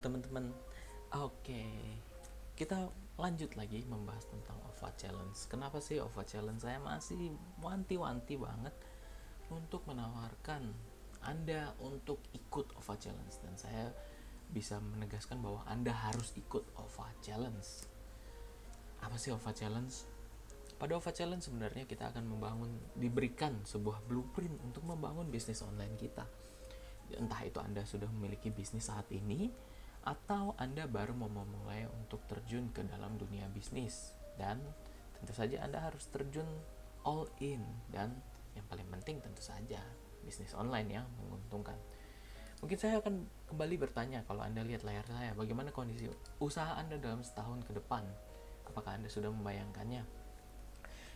teman-teman. Oke, kita lanjut lagi membahas tentang OVA Challenge. Kenapa sih OVA Challenge? Saya masih wanti-wanti banget untuk menawarkan Anda untuk ikut OVA Challenge, dan saya bisa menegaskan bahwa Anda harus ikut OVA Challenge. Apa sih OVA Challenge? Pada OVA Challenge sebenarnya kita akan diberikan sebuah blueprint untuk membangun bisnis online kita. Entah itu Anda sudah memiliki bisnis saat ini, atau Anda baru mau memulai untuk terjun ke dalam dunia bisnis. Dan tentu saja Anda harus terjun all in, dan yang paling penting tentu saja bisnis online yang menguntungkan. Mungkin saya akan kembali bertanya, kalau Anda lihat layar saya, bagaimana kondisi usaha Anda dalam setahun ke depan? Apakah Anda sudah membayangkannya?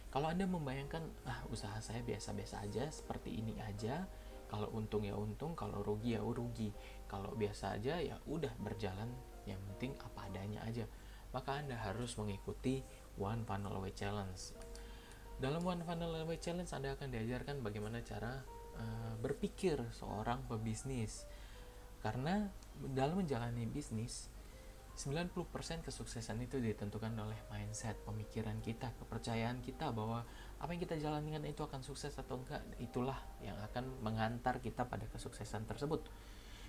Kalau Anda membayangkan, usaha saya biasa-biasa aja, seperti ini aja, kalau untung ya untung, kalau rugi ya rugi, kalau biasa aja ya udah berjalan, yang penting apa adanya aja, maka Anda harus mengikuti One Funnel Away Challenge. Dalam One Funnel Away Challenge Anda akan diajarkan bagaimana cara berpikir seorang pebisnis. Karena dalam menjalani bisnis, 90% kesuksesan itu ditentukan oleh mindset, pemikiran kita, kepercayaan kita bahwa apa yang kita jalankan itu akan sukses atau enggak, itulah yang akan menghantar kita pada kesuksesan tersebut.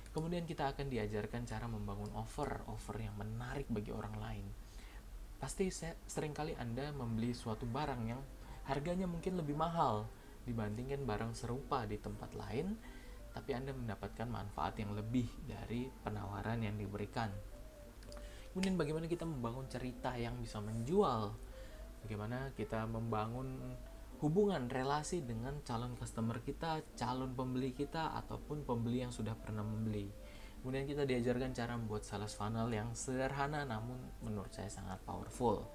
Kemudian kita akan diajarkan cara membangun offer yang menarik bagi orang lain. Pasti seringkali Anda membeli suatu barang yang harganya mungkin lebih mahal dibandingkan barang serupa di tempat lain, tapi Anda mendapatkan manfaat yang lebih dari penawaran yang diberikan. Kemudian bagaimana kita membangun cerita yang bisa menjual, bagaimana kita membangun hubungan relasi dengan calon customer kita, calon pembeli kita, ataupun pembeli yang sudah pernah membeli. Kemudian kita diajarkan cara membuat sales funnel yang sederhana namun menurut saya sangat powerful.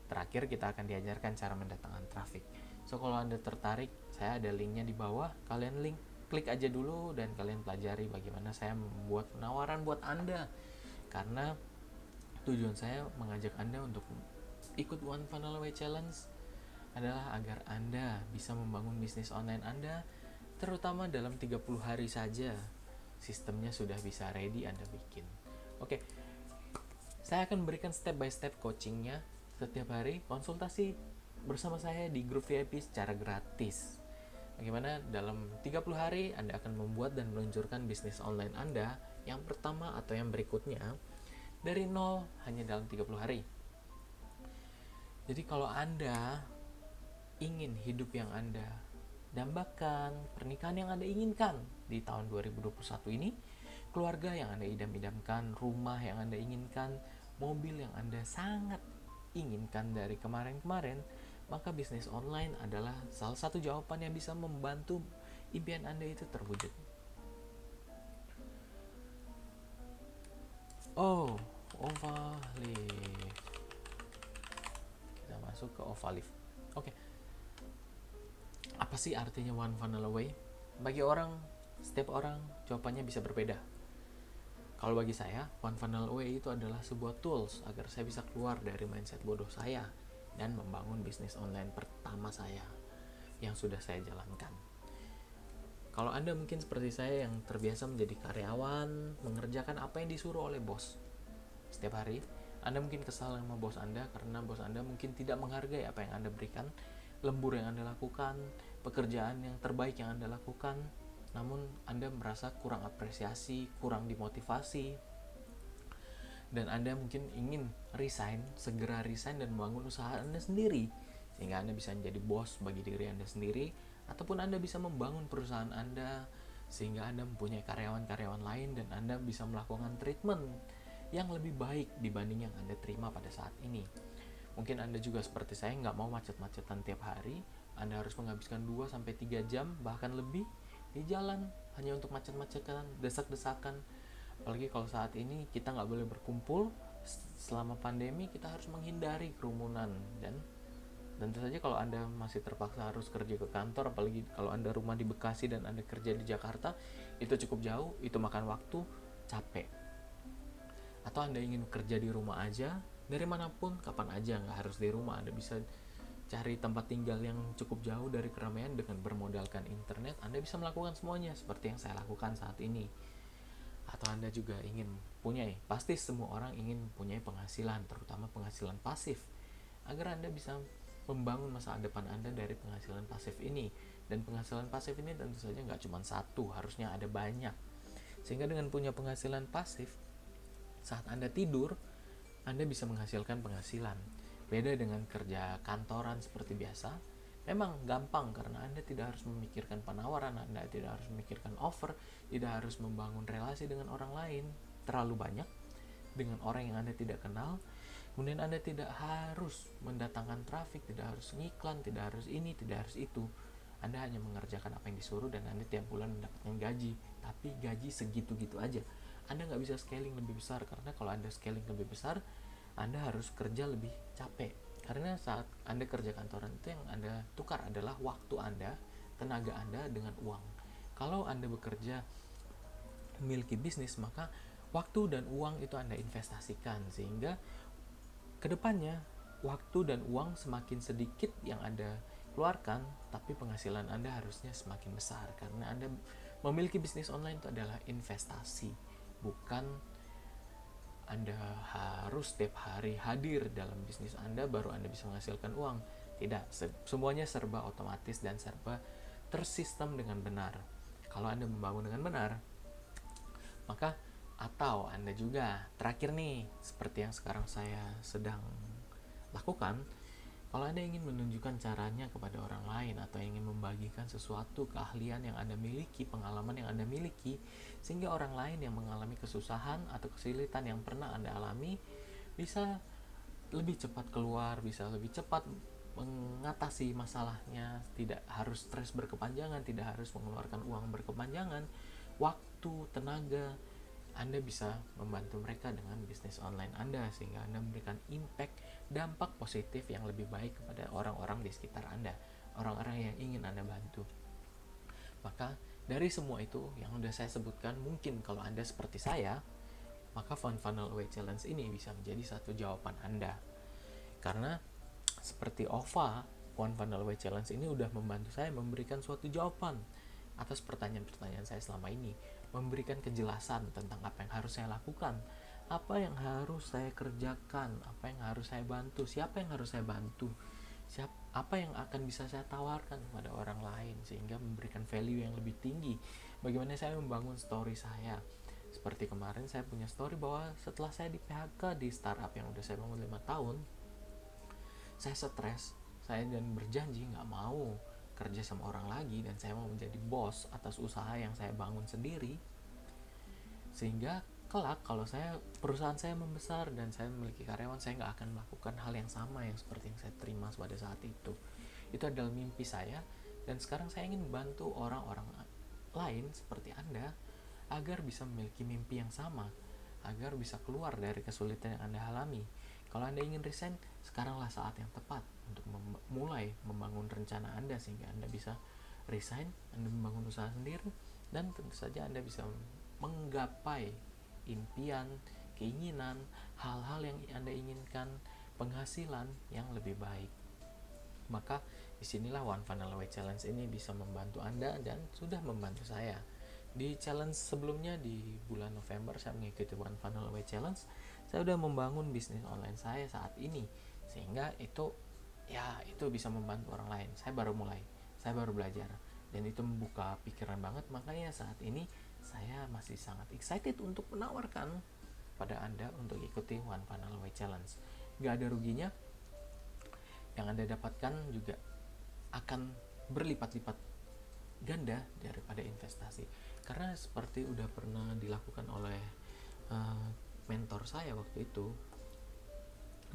Terakhir kita akan diajarkan cara mendatangkan traffic. So kalau Anda tertarik, saya ada linknya di bawah, kalian klik aja dulu dan kalian pelajari bagaimana saya membuat penawaran buat Anda. Karena tujuan saya mengajak Anda untuk ikut One Funnel Away Challenge adalah agar Anda bisa membangun bisnis online Anda, terutama dalam 30 hari saja. Sistemnya sudah bisa ready Anda bikin. Oke, saya akan memberikan step by step coachingnya setiap hari, konsultasi bersama saya di grup VIP secara gratis. Bagaimana dalam 30 hari Anda akan membuat dan meluncurkan bisnis online Anda yang pertama atau yang berikutnya dari nol hanya dalam 30 hari. Jadi kalau Anda ingin hidup yang Anda dambakan, pernikahan yang Anda inginkan di tahun 2021 ini, keluarga yang Anda idam-idamkan, rumah yang Anda inginkan, mobil yang Anda sangat inginkan dari kemarin-kemarin, maka bisnis online adalah salah satu jawaban yang bisa membantu impian Anda itu terwujud. Oh, Ovalif. Kita masuk ke Ovalif. Oke. Apa sih artinya One Funnel Away? Bagi setiap orang jawabannya bisa berbeda. Kalau bagi saya, One Funnel Away itu adalah sebuah tools agar saya bisa keluar dari mindset bodoh saya dan membangun bisnis online pertama saya yang sudah saya jalankan. Kalau Anda mungkin seperti saya yang terbiasa menjadi karyawan, mengerjakan apa yang disuruh oleh bos setiap hari, Anda mungkin kesal sama bos Anda karena bos Anda mungkin tidak menghargai apa yang Anda berikan, lembur yang Anda lakukan, pekerjaan yang terbaik yang Anda lakukan, namun Anda merasa kurang apresiasi, kurang dimotivasi, dan Anda mungkin ingin segera resign dan membangun usaha Anda sendiri, sehingga Anda bisa menjadi bos bagi diri Anda sendiri, ataupun Anda bisa membangun perusahaan Anda sehingga Anda mempunyai karyawan-karyawan lain dan Anda bisa melakukan treatment yang lebih baik dibanding yang Anda terima pada saat ini. Mungkin Anda juga seperti saya, nggak mau macet-macetan tiap hari. Anda harus menghabiskan 2-3 jam bahkan lebih di jalan hanya untuk macet-macetan, desak-desakan. Apalagi kalau saat ini kita nggak boleh berkumpul, selama pandemi kita harus menghindari kerumunan. Dan tentu saja kalau Anda masih terpaksa harus kerja ke kantor, apalagi kalau Anda rumah di Bekasi dan Anda kerja di Jakarta, itu cukup jauh, itu makan waktu, capek. Atau Anda ingin kerja di rumah aja, dari manapun, kapan aja, nggak harus di rumah. Anda bisa cari tempat tinggal yang cukup jauh dari keramaian dengan bermodalkan internet. Anda bisa melakukan semuanya seperti yang saya lakukan saat ini. atau Anda juga ingin pasti semua orang ingin punya penghasilan, terutama penghasilan pasif, agar Anda bisa membangun masa depan Anda dari penghasilan pasif ini. Dan penghasilan pasif ini tentu saja nggak cuma satu, harusnya ada banyak. Sehingga dengan punya penghasilan pasif, saat Anda tidur, Anda bisa menghasilkan penghasilan. Beda dengan kerja kantoran seperti biasa, memang gampang karena Anda tidak harus memikirkan penawaran, Anda tidak harus memikirkan offer, tidak harus membangun relasi dengan orang lain terlalu banyak dengan orang yang Anda tidak kenal. Kemudian Anda tidak harus mendatangkan traffic, tidak harus ngiklan, tidak harus ini, tidak harus itu. Anda hanya mengerjakan apa yang disuruh dan Anda tiap bulan mendapatkan gaji. Tapi gaji segitu-gitu aja. Anda nggak bisa scaling lebih besar, karena kalau Anda scaling lebih besar, Anda harus kerja lebih capek. Karena saat Anda kerja kantoran itu yang Anda tukar adalah waktu Anda, tenaga Anda dengan uang. Kalau Anda bekerja memiliki bisnis, maka waktu dan uang itu Anda investasikan, sehingga kedepannya waktu dan uang semakin sedikit yang Anda keluarkan, tapi penghasilan Anda harusnya semakin besar, karena Anda memiliki bisnis online itu adalah investasi, bukan Anda harus setiap hari hadir dalam bisnis Anda baru Anda bisa menghasilkan uang. Tidak, semuanya serba otomatis dan serba tersistem dengan benar. Kalau Anda membangun dengan benar, maka atau Anda juga terakhir nih, seperti yang sekarang saya sedang lakukan, kalau Anda ingin menunjukkan caranya kepada orang lain atau ingin membagikan sesuatu keahlian yang Anda miliki, pengalaman yang Anda miliki, sehingga orang lain yang mengalami kesusahan atau kesulitan yang pernah Anda alami bisa lebih cepat keluar, bisa lebih cepat mengatasi masalahnya, tidak harus stres berkepanjangan, tidak harus mengeluarkan uang berkepanjangan, waktu, tenaga, Anda bisa membantu mereka dengan bisnis online Anda, sehingga Anda memberikan impact, dampak positif yang lebih baik kepada orang-orang di sekitar Anda, orang-orang yang ingin Anda bantu. Maka dari semua itu yang sudah saya sebutkan, mungkin kalau Anda seperti saya, maka One Funnel Away Challenge ini bisa menjadi satu jawaban Anda. Karena seperti OVA, One Funnel Away Challenge ini udah membantu saya memberikan suatu jawaban atas pertanyaan-pertanyaan saya selama ini, memberikan kejelasan tentang apa yang harus saya lakukan, apa yang harus saya kerjakan, apa yang harus saya bantu, siapa yang harus saya bantu, apa yang akan bisa saya tawarkan kepada orang lain, sehingga memberikan value yang lebih tinggi. Bagaimana saya membangun story saya, seperti kemarin saya punya story bahwa setelah saya di PHK di startup yang udah saya bangun 5 tahun, saya stres, saya dan berjanji nggak mau kerja sama orang lagi, dan saya mau menjadi bos atas usaha yang saya bangun sendiri, sehingga kelak kalau perusahaan saya membesar dan saya memiliki karyawan, saya nggak akan melakukan hal yang sama yang seperti yang saya terima pada saat itu. Itu adalah mimpi saya, dan sekarang saya ingin membantu orang-orang lain seperti Anda agar bisa memiliki mimpi yang sama, agar bisa keluar dari kesulitan yang Anda alami. Kalau Anda ingin resign, sekaranglah saat yang tepat untuk mulai membangun rencana Anda, sehingga Anda bisa resign, Anda membangun usaha sendiri, dan tentu saja Anda bisa menggapai impian, keinginan, hal-hal yang Anda inginkan, penghasilan yang lebih baik. Maka disinilah One Funnel Away Challenge ini bisa membantu Anda dan sudah membantu saya. Di challenge sebelumnya di bulan November saya mengikuti One Funnel Away Challenge. Saya sudah membangun bisnis online saya saat ini, sehingga itu bisa membantu orang lain. Saya baru mulai, saya baru belajar, dan itu membuka pikiran banget. Makanya saat ini saya masih sangat excited untuk menawarkan pada Anda untuk ikuti One Funnel Away Challenge. Gak ada ruginya, yang Anda dapatkan juga akan berlipat-lipat ganda daripada investasi. Karena seperti udah pernah dilakukan oleh mentor saya waktu itu,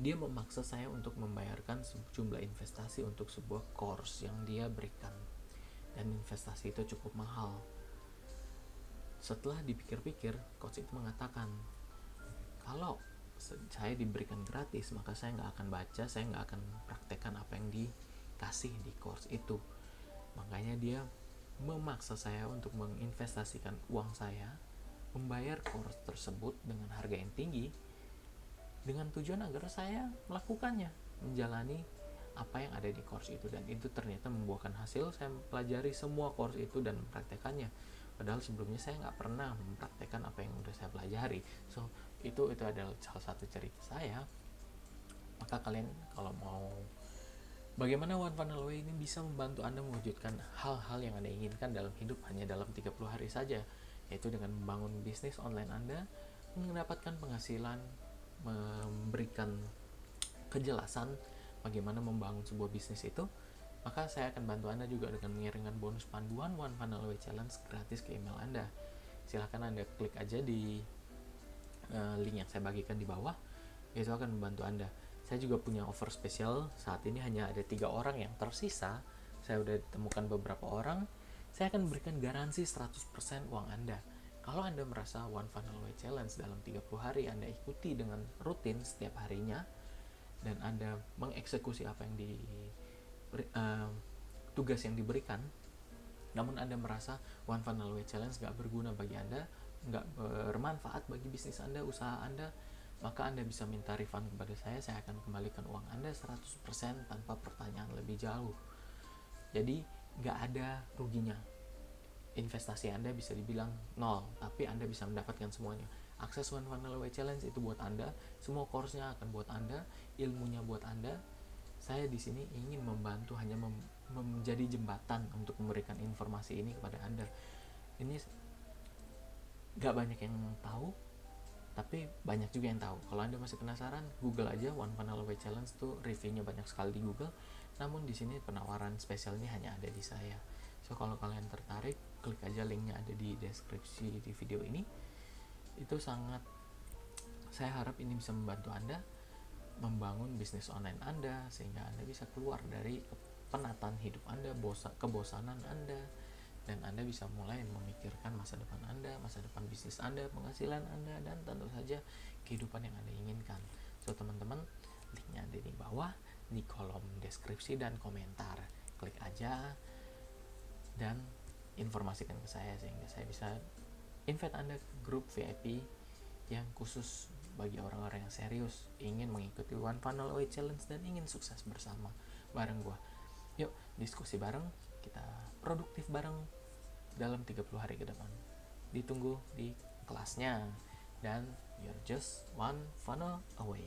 dia memaksa saya untuk membayarkan sejumlah investasi untuk sebuah course yang dia berikan, dan investasi itu cukup mahal. Setelah dipikir-pikir, coach itu mengatakan, kalau saya diberikan gratis, maka saya nggak akan baca, saya nggak akan praktekkan apa yang dikasih di course itu. Makanya dia memaksa saya untuk menginvestasikan uang saya, membayar course tersebut dengan harga yang tinggi, dengan tujuan agar saya melakukannya, menjalani apa yang ada di course itu. Dan itu ternyata membuahkan hasil. Saya mempelajari semua course itu dan mempraktekannya. padahal sebelumnya saya nggak pernah mempraktekkan apa yang udah saya pelajari. So itu adalah salah satu cerita saya. Maka kalian kalau mau bagaimana One Funnel Away ini bisa membantu Anda mewujudkan hal-hal yang Anda inginkan dalam hidup hanya dalam 30 hari saja, yaitu dengan membangun bisnis online Anda, mendapatkan penghasilan, memberikan kejelasan bagaimana membangun sebuah bisnis itu. Maka saya akan bantu Anda juga dengan mengirimkan bonus panduan One Funnel Away Challenge gratis ke email Anda. Silahkan Anda klik aja di link yang saya bagikan di bawah, itu akan membantu Anda. Saya juga punya offer spesial, saat ini hanya ada 3 orang yang tersisa. Saya udah temukan beberapa orang. Saya akan berikan garansi 100% uang Anda. Kalau Anda merasa One Funnel Away Challenge dalam 30 hari Anda ikuti dengan rutin setiap harinya, dan Anda mengeksekusi apa yang tugas yang diberikan, namun Anda merasa One Funnel Away Challenge gak berguna bagi Anda, gak bermanfaat bagi bisnis Anda, usaha Anda, maka Anda bisa minta refund kepada saya akan kembalikan uang Anda 100% tanpa pertanyaan lebih jauh. Jadi gak ada ruginya. Investasi Anda bisa dibilang nol, tapi Anda bisa mendapatkan semuanya. Akses One Funnel Away Challenge itu buat Anda, semua course-nya akan buat Anda, ilmunya buat Anda. Saya di sini ingin membantu, hanya menjadi jembatan untuk memberikan informasi ini kepada Anda. Ini gak banyak yang tahu, tapi banyak juga yang tahu. Kalau Anda masih penasaran, Google aja One Funnel Away Challenge, tuh reviewnya banyak sekali di Google. Namun di sini penawaran spesialnya hanya ada di saya. So kalau kalian tertarik, klik aja linknya ada di deskripsi di video ini. Itu sangat, saya harap ini bisa membantu Anda membangun bisnis online Anda, sehingga Anda bisa keluar dari penatan hidup Anda, kebosanan Anda, dan Anda bisa mulai memikirkan masa depan Anda, masa depan bisnis Anda, penghasilan Anda, dan tentu saja kehidupan yang Anda inginkan. So teman-teman, linknya ada di bawah di kolom deskripsi dan komentar. Klik aja dan informasikan ke saya, sehingga saya bisa invite Anda ke grup VIP yang khusus bagi orang-orang yang serius ingin mengikuti One Funnel Away Challenge dan ingin sukses bersama bareng gua. Yuk diskusi bareng, kita produktif bareng dalam 30 hari ke depan. Ditunggu di kelasnya, dan you're just one funnel away.